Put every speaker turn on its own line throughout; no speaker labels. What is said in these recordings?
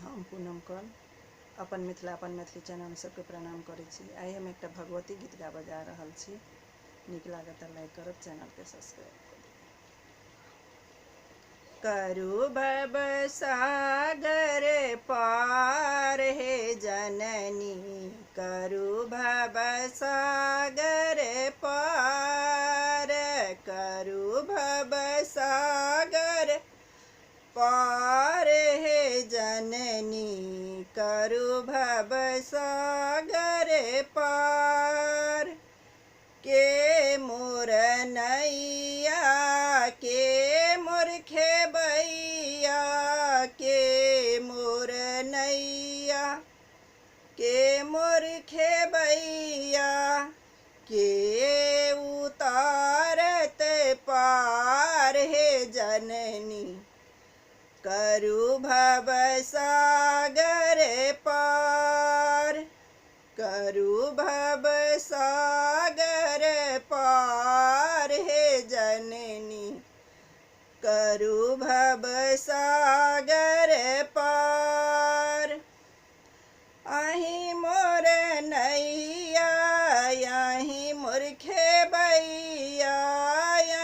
हम पूनम कौल अपन मिथिला अपन मैथिली चैनल सबके प्रणाम करै छी। आइ हम एकटा भगवती गीत गाबऽ जा रहल छी। नीक लागत तऽ लाइक करब, चैनल के सब्सक्राइब करू। भव सागर पार हे जननी, करू भव सागर पार, करू भव सागर पार हे जननी, करू भव सागर पार। के मोर नैया के मोर खेबैया, के मोर नैया के मोर खेबैया, के उतारत पार हे जननी, करू भव सागर पार, करू भव सागर पार हे जननी, करू भव सागर पार। अहि मोर नैया अहि मोर खेबैया,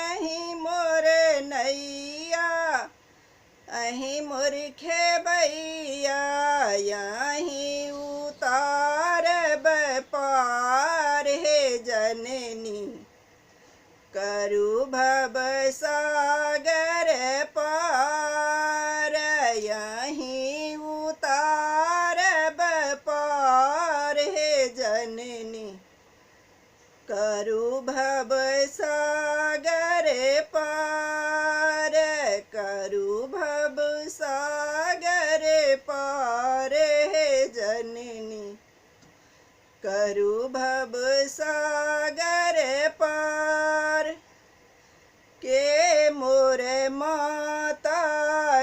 अहि मोर नैया अहि मोर खेबैया, अहि उतारब पार हे जननी, करू भव सागर पार, अहि उतारब पार हे जननी, करू भव सागर पार, करू भव सागर पार हे जननी, करू भव सागर पार। के मोर माता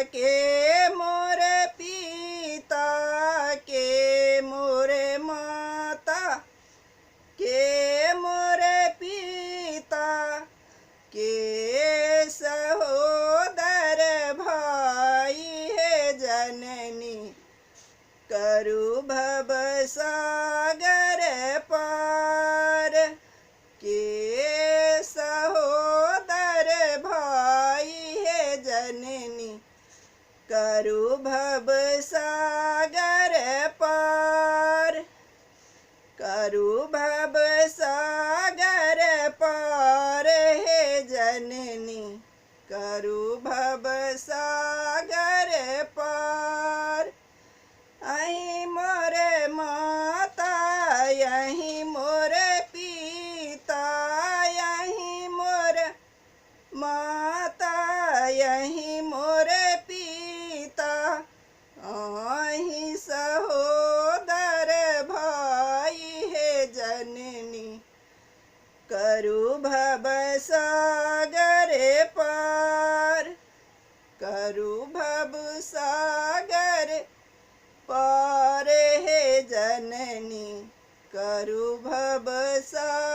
के मोर पिता, के मोर माता के मोर पिता, के सहोदर भाई हे जननी, करू भव सागर पार, के सहोदर भाई हे जननी, करू भव सागर पार, करू भव सागर पार हे जननी, करू भव सागर पार। अहि मोर माता अहि मोर पिता, अहि मोर माता अहि मोर पिता, अहि सहोदर भाई हे जननी, करू भव सागर पार, करू भव सागर पार हे जननी, करू भव सागर